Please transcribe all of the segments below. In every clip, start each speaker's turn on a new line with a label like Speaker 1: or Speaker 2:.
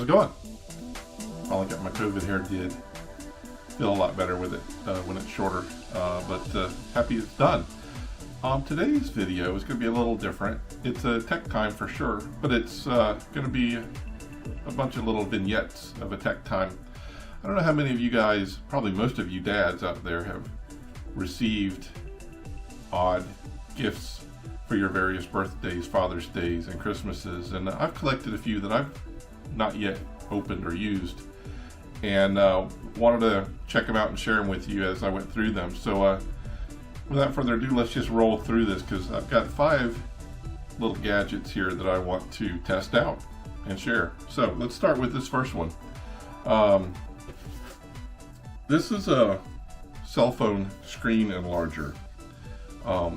Speaker 1: it going? Finally got my COVID hair did. Feel a lot better with it when it's shorter, but happy it's done. Today's video is going to be a little different. It's a tech time for sure, but it's going to be a bunch of little vignettes of a tech time. I don't know how many of you guys, probably most of you dads out there, have received odd gifts for your various birthdays, Father's Days, and Christmases, and I've collected a few that I've not yet opened or used, and wanted to check them out and share them with you as I went through them. So without further ado, let's just roll through this, because I've got 5 little gadgets here that I want to test out and share. So let's start with this first one. This is a cell phone screen enlarger. I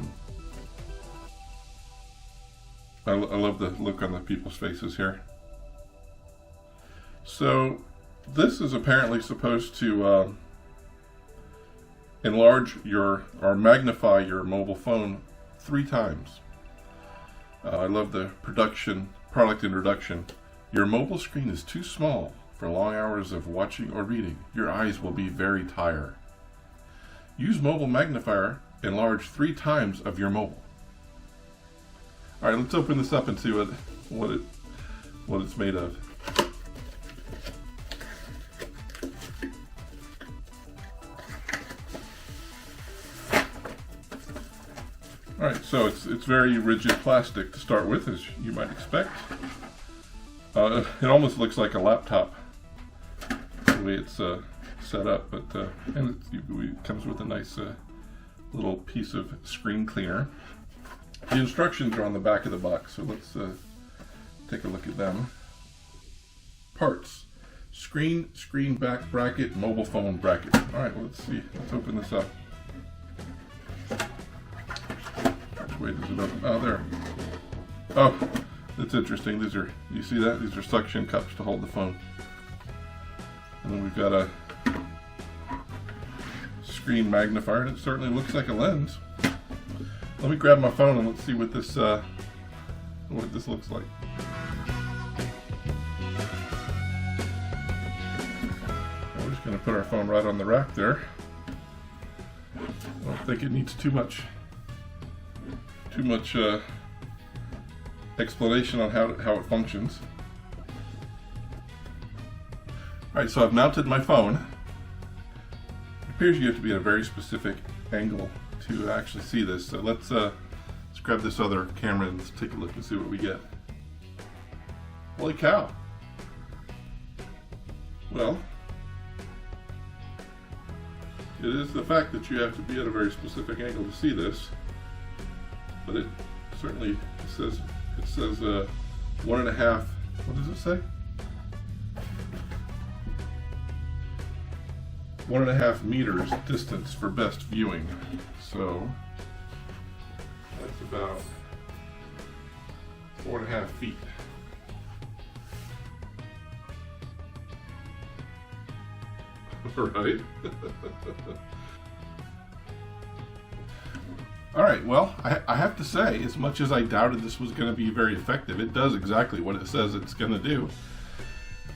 Speaker 1: love the look on the people's faces here. So this is apparently supposed to enlarge or magnify your mobile phone 3 times. I love the product introduction. Your mobile screen is too small for long hours of watching or reading. Your eyes will be very tired. Use mobile magnifier, enlarge 3 times of your mobile. All right, let's open this up and see what it's made of. All right, so it's very rigid plastic to start with, as you might expect. It almost looks like a laptop the way it's set up, but and it comes with a nice little piece of screen cleaner. The instructions are on the back of the box, so let's take a look at them. Parts: screen back bracket, mobile phone bracket. All right, let's see. Let's open this up. Which way does it open? Oh, there. Oh, that's interesting. These are, you see that? These are suction cups to hold the phone. And then we've got a screen magnifier. It certainly looks like a lens. Let me grab my phone and let's see what this looks like. We're just going to put our phone right on the rack there. I don't think it needs too much explanation on how it functions. All right, so I've mounted my phone. It appears you have to be at a very specific angle to actually see this. So let's grab this other camera and let's take a look and see what we get. Holy cow! Well, it is the fact that you have to be at a very specific angle to see this, but it certainly says 1.5. What does it say? 1.5 meters distance for best viewing. So that's about 4.5 feet. Right? All right, well, I have to say, as much as I doubted this was going to be very effective, it does exactly what it says it's going to do.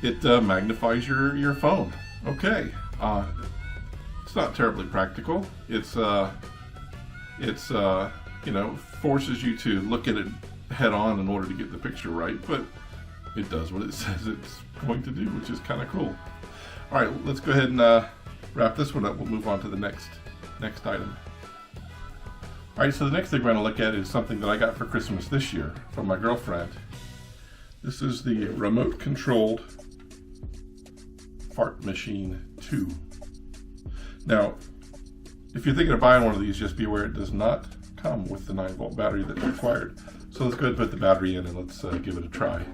Speaker 1: It magnifies your phone. Okay. It's not terribly practical. It's forces you to look at it head on in order to get the picture right, but it does what it says it's going to do, which is kind of cool. All right, let's go ahead and wrap this one up. We'll move on to the next item. All right, so the next thing we're going to look at is something that I got for Christmas this year from my girlfriend. This is the remote controlled fart machine 2. Now, if you're thinking of buying one of these, just be aware it does not come with the 9-volt battery that's required. So let's go ahead and put the battery in and let's give it a try.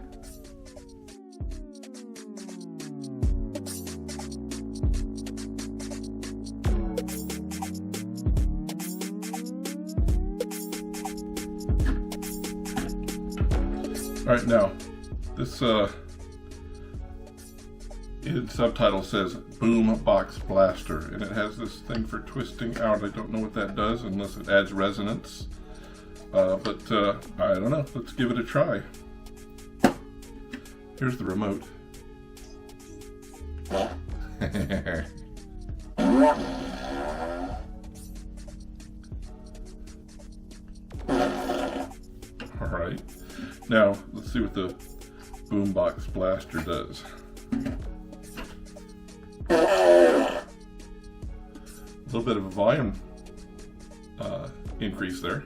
Speaker 1: All right, now this its subtitle says Boom Box Blaster, and it has this thing for twisting out. I don't know what that does unless it adds resonance, but I don't know. Let's give it a try. Here's the remote. Alright, now let's see what the boombox blaster does. A little bit of a volume increase there.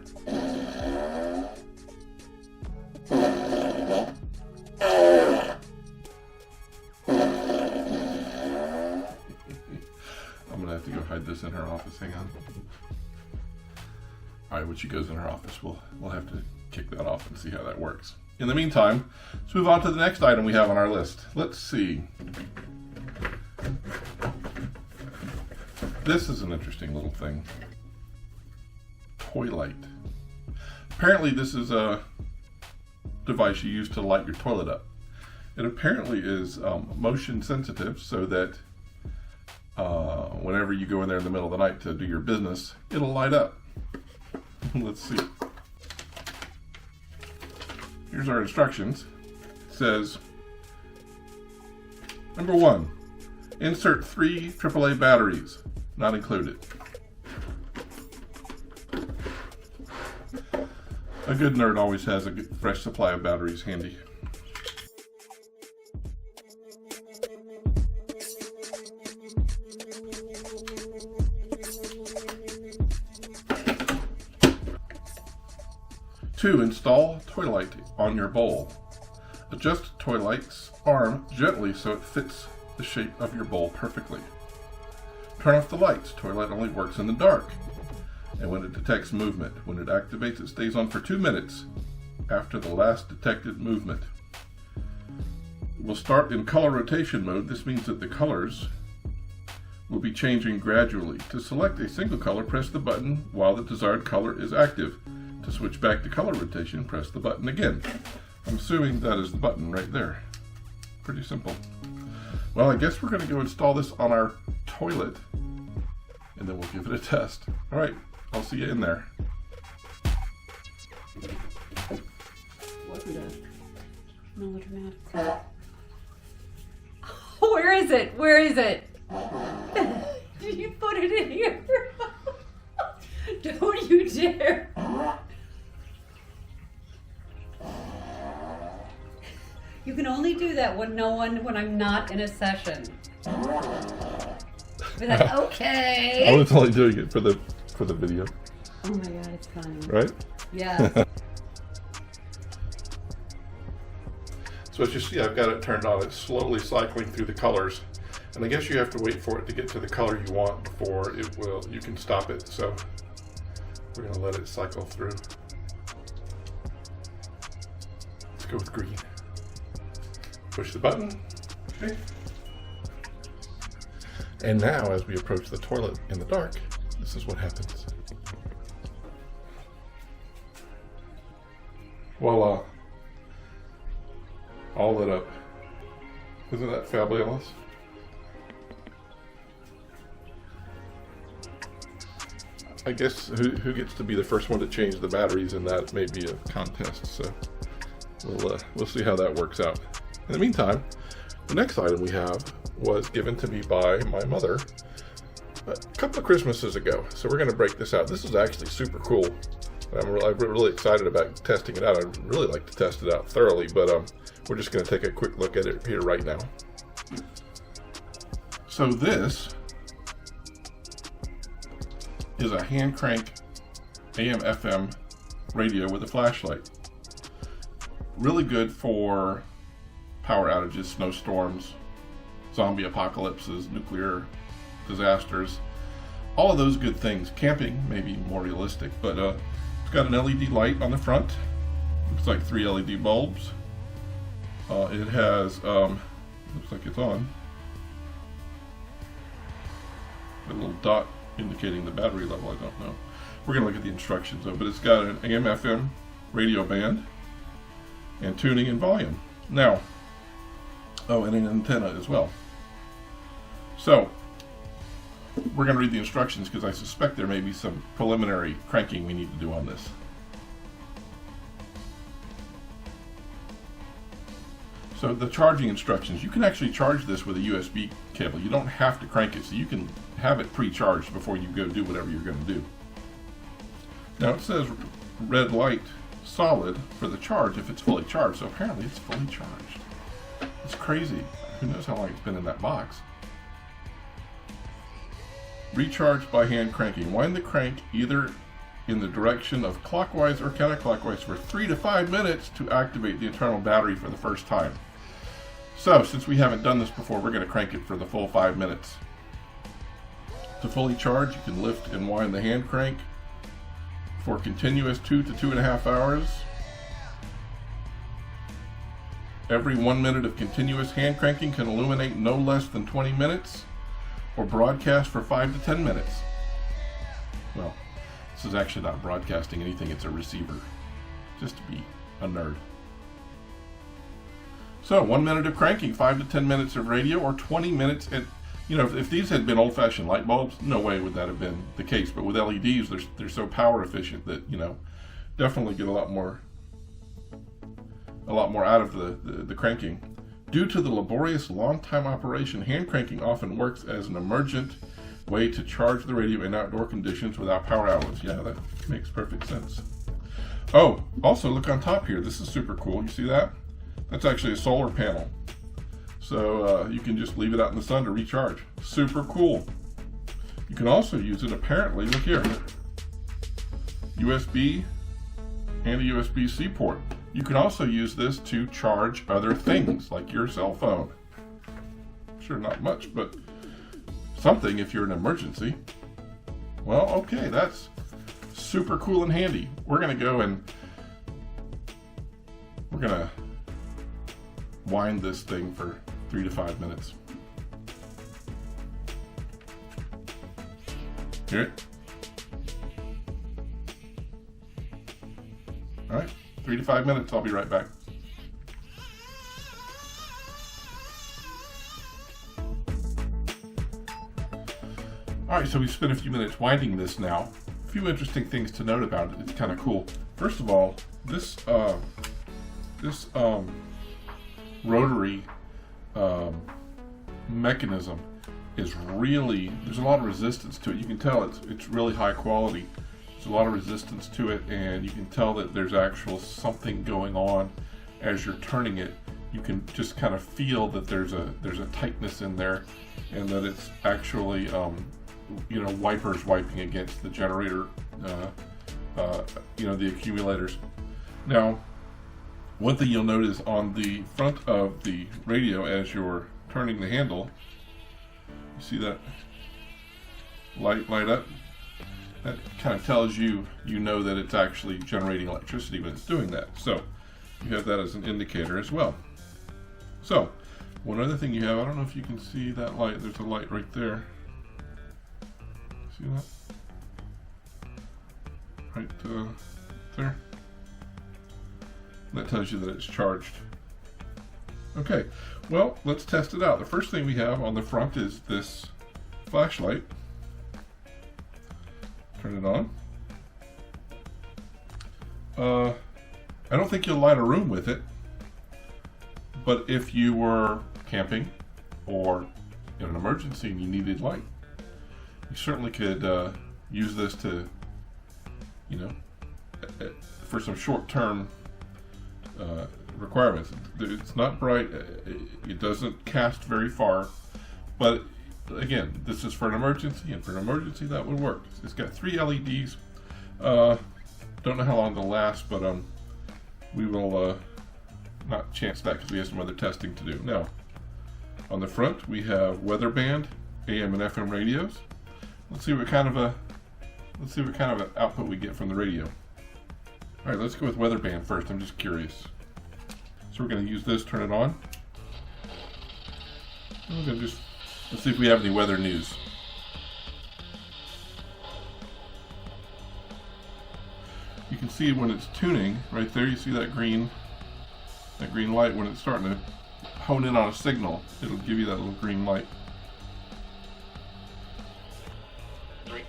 Speaker 1: I'm gonna have to go hide this in her office. Hang on. All right, when she goes in her office, we'll have to kick that off and see how that works. In the meantime, let's move on to the next item we have on our list. Let's see. This is an interesting little thing. Toy light. Apparently this is a device you use to light your toilet up. It apparently is motion sensitive, so that whenever you go in there in the middle of the night to do your business, it'll light up. Let's see. Here's our instructions. It says, number 1, insert 3 AAA batteries, not included. A good nerd always has a good, fresh supply of batteries handy. Two, install toy light on your bowl. Adjust toy light's arm gently so it fits the shape of your bowl perfectly. Turn off the lights. Toy light only works in the dark and when it detects movement. When it activates, it stays on for 2 minutes after the last detected movement. It will start in color rotation mode. This means that the colors will be changing gradually. To select a single color, press the button while the desired color is active. To switch back to color rotation, press the button again. I'm assuming that is the button right there. Pretty simple. Well, I guess we're going to go install this on our toilet and then we'll give it a test. All right, I'll see you in there.
Speaker 2: Melodramatic. Where is it? Where is it? Did you put it in here? Don't you dare. You can only do that when I'm not in a session. Be like, okay.
Speaker 1: I was only doing it for the video.
Speaker 2: Oh my god, it's funny.
Speaker 1: Right?
Speaker 2: Yeah.
Speaker 1: So as you see, I've got it turned on. It's slowly cycling through the colors. And I guess you have to wait for it to get to the color you want before you can stop it. So we're gonna let it cycle through. Let's go with green. Push the button. Okay. And now, as we approach the toilet in the dark, this is what happens. Voila. All lit up. Isn't that fabulous? I guess who gets to be the first one to change the batteries in that may be a contest, so we'll see how that works out. In the meantime, the next item we have was given to me by my mother a couple of Christmases ago. So we're going to break this out. This is actually super cool. I'm really excited about testing it out. I'd really like to test it out thoroughly, but we're just going to take a quick look at it here right now. So this is a hand crank AM/FM radio with a flashlight. Really good for power outages, snowstorms, zombie apocalypses, nuclear disasters, all of those good things. Camping may be more realistic, but it's got an LED light on the front. Looks like 3 LED bulbs. It has, looks like it's on. A little dot indicating the battery level, I don't know. We're gonna look at the instructions though, but it's got an AM/FM radio band and tuning and volume. Now, oh, and an antenna as well. So, we're going to read the instructions because I suspect there may be some preliminary cranking we need to do on this. So the charging instructions, you can actually charge this with a USB cable. You don't have to crank it, so you can have it pre-charged before you go do whatever you're going to do. Now it says red light solid for the charge if it's fully charged, so apparently it's fully charged. It's crazy. Who knows how long it's been in that box. Recharge by hand cranking. Wind the crank either in the direction of clockwise or counterclockwise for 3 to 5 minutes to activate the internal battery for the first time. So, since we haven't done this before, we're going to crank it for the full 5 minutes. To fully charge, you can lift and wind the hand crank for continuous 2 to 2.5 hours. Every 1 minute of continuous hand cranking can illuminate no less than 20 minutes or broadcast for 5 to 10 minutes. Well, this is actually not broadcasting anything, it's a receiver, just to be a nerd. So 1 minute of cranking, 5 to 10 minutes of radio, or 20 minutes. And you know, if these had been old-fashioned light bulbs, no way would that have been the case. But with LEDs, they're so power efficient that, you know, definitely get a lot more out of the cranking. Due to the laborious long-time operation, hand cranking often works as an emergent way to charge the radio in outdoor conditions without power outlets. Yeah, that makes perfect sense. Oh, also look on top here. This is super cool. You see that? That's actually a solar panel. So you can just leave it out in the sun to recharge. Super cool. You can also use it, apparently, look here. USB and a USB-C port. You can also use this to charge other things, like your cell phone. Sure, not much, but something if you're in an emergency. Well, okay, that's super cool and handy. We're gonna go and we're gonna wind this thing for 3 to 5 minutes. Hear it? All right, 3 to 5 minutes. I'll be right back. All right, so we spent a few minutes winding this now. A few interesting things to note about it. It's kind of cool. First of all, this rotary mechanism is really, there's a lot of resistance to it. You can tell it's really high quality. There's a lot of resistance to it, and you can tell that there's actual something going on as you're turning it. You can just kind of feel that there's a tightness in there, and that it's actually you know, wipers wiping against the generator, you know, the accumulators. Now, one thing you'll notice on the front of the radio as you're turning the handle, you see that light up? That kind of tells you, you know that it's actually generating electricity when it's doing that. So you have that as an indicator as well. So one other thing you have, I don't know if you can see that light, there's a light right there. See that? Right there. That tells you that it's charged. Okay, well, let's test it out. The first thing we have on the front is this flashlight. Turn it on. I don't think you'll light a room with it, but if you were camping or in an emergency and you needed light, you certainly could use this to, you know, for some short-term requirements. It's not bright, it doesn't cast very far, but again, this is for an emergency, and for an emergency that would work. It's got 3 LEDs. Don't know how long they'll last, but we will not chance that because we have some other testing to do. Now, on the front we have weather band, AM and FM radios. Let's see what kind of an output we get from the radio. All right, let's go with weather band first. I'm just curious. So we're going to use this, turn it on. And we're going to let's see if we have any weather news. You can see when it's tuning, right there, you see that green light. When it's starting to hone in on a signal, it'll give you that little green light.
Speaker 3: 3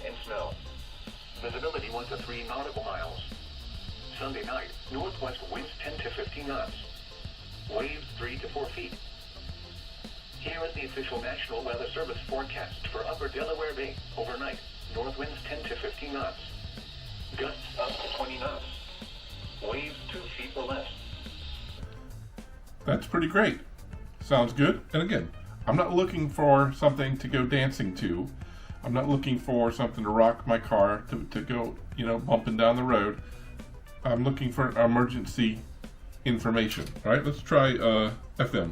Speaker 3: in snow. Visibility 1 to 3 nautical miles. Sunday night, northwest winds 10 to 15 knots. Waves 3 to 4 feet. Here is the official National Weather Service forecast for Upper Delaware Bay overnight. North winds 10 to 15 knots. Gusts up to 20 knots. Waves 2 feet or less.
Speaker 1: That's pretty great. Sounds good. And again, I'm not looking for something to go dancing to. I'm not looking for something to rock my car to go, bumping down the road. I'm looking for emergency information. All right, let's try FM.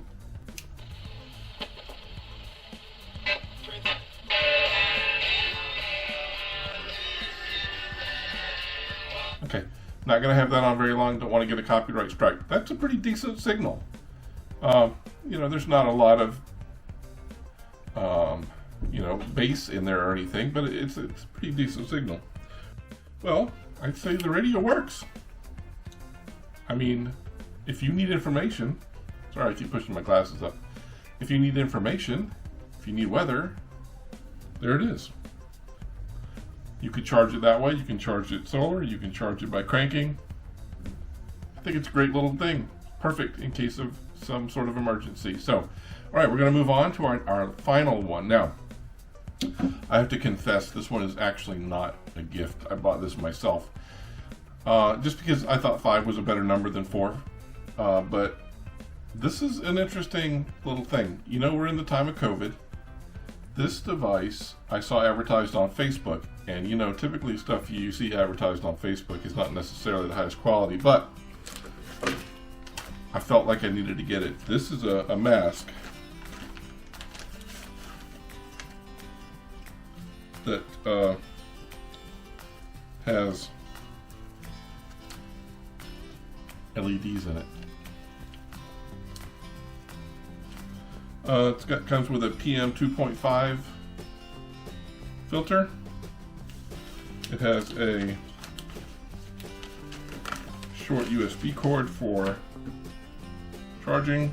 Speaker 1: Okay, not going to have that on very long. Don't want to get a copyright strike. That's a pretty decent signal. There's not a lot of, bass in there or anything, but it's a pretty decent signal. Well, I'd say the radio works. I mean, if you need information, sorry, I keep pushing my glasses up. If you need information, if you need weather, there it is. You could charge it that way. You can charge it solar. You can charge it by cranking. I think it's a great little thing. Perfect in case of some sort of emergency. So, all right, we're going to move on to our final one. Now, I have to confess, this one is actually not a gift. I bought this myself. Just because I thought 5 was a better number than 4. But this is an interesting little thing. We're in the time of COVID. This device I saw advertised on Facebook. And, typically stuff you see advertised on Facebook is not necessarily the highest quality. But I felt like I needed to get it. This is a mask that has LEDs in it. Comes with a PM 2.5 filter. It has a short USB cord for charging,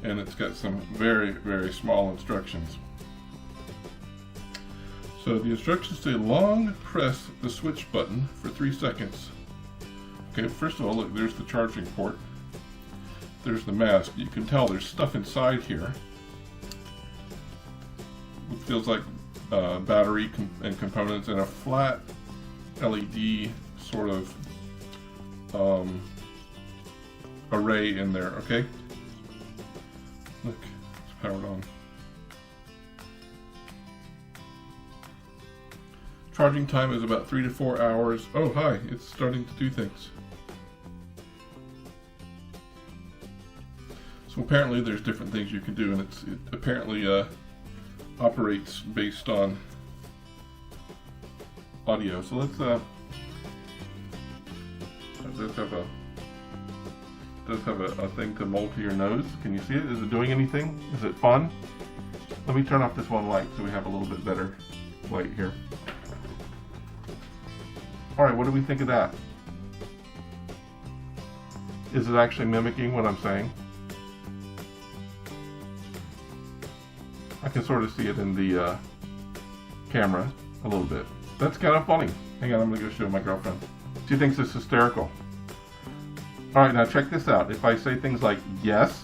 Speaker 1: and it's got some very, very small instructions. So the instructions say long press the switch button for 3 seconds. Okay, first of all, look, there's the charging port. There's the mask. You can tell there's stuff inside here. It feels like battery and components and a flat LED sort of array in there, okay? Look, it's powered on. Charging time is about 3 to 4 hours. Oh, hi, it's starting to do things. So apparently there's different things you can do, and it apparently operates based on audio. So let's does have a thing to mold to your nose. Can you see it? Is it doing anything? Is it fun? Let me turn off this one light so we have a little bit better light here. Alright, what do we think of that? Is it actually mimicking what I'm saying? I can sort of see it in the camera a little bit. That's kind of funny. Hang on, I'm going to go show my girlfriend. She thinks it's hysterical. Alright, now check this out. If I say things like yes,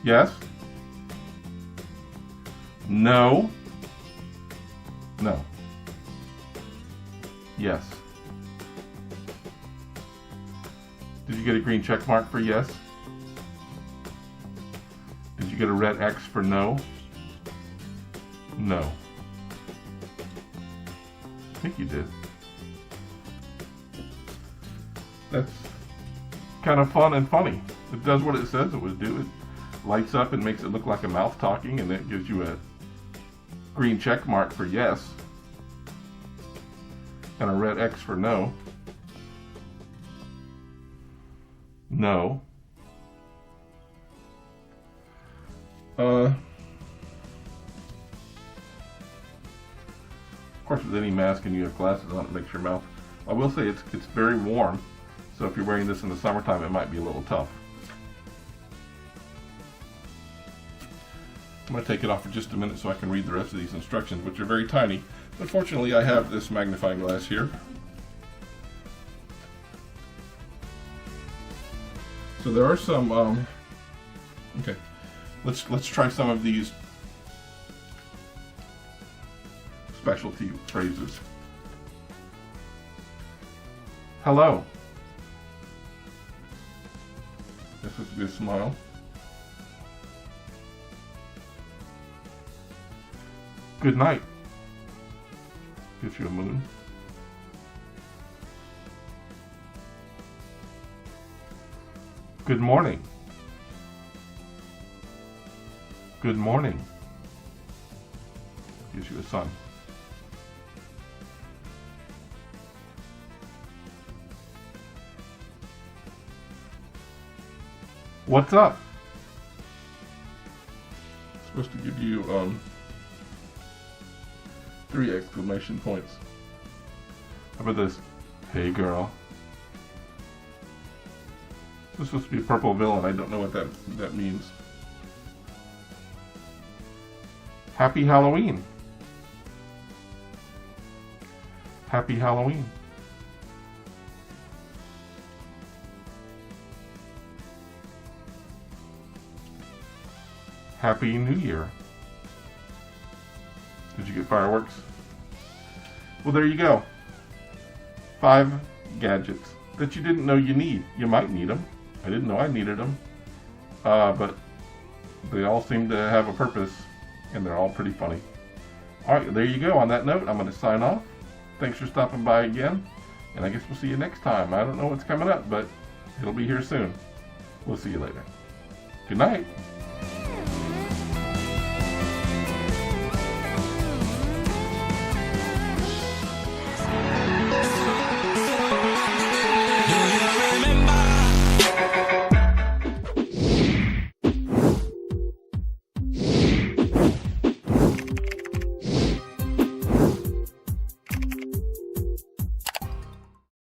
Speaker 1: yes, no, no, yes. Did you get a green check mark for yes? Did you get a red X for no? No. I think you did. That's kind of fun and funny. It does what it says it would do. It lights up and makes it look like a mouth talking, and it gives you a green check mark for yes and a red X for no. No. Of course, with any mask and you have glasses on, it makes your mouth. I will say it's very warm. So if you're wearing this in the summertime, it might be a little tough. I'm going to take it off for just a minute so I can read the rest of these instructions, which are very tiny. But fortunately, I have this magnifying glass here. So there are some, okay, let's try some of these specialty phrases. Hello. This is a good smile. Good night. Gives you a moon. Good morning. Good morning. Gives you a sun. What's up? It's supposed to give you 3 exclamation points. How about this? Hey girl. This is supposed to be a purple villain. I don't know what that means. Happy Halloween. Happy Halloween. Happy New Year. Did you get fireworks? Well, there you go. 5 gadgets that you didn't know you need. You might need them. I didn't know I needed them. But they all seem to have a purpose, and they're all pretty funny. Alright, there you go. On that note, I'm going to sign off. Thanks for stopping by again, and I guess we'll see you next time. I don't know what's coming up, but it'll be here soon. We'll see you later. Good night.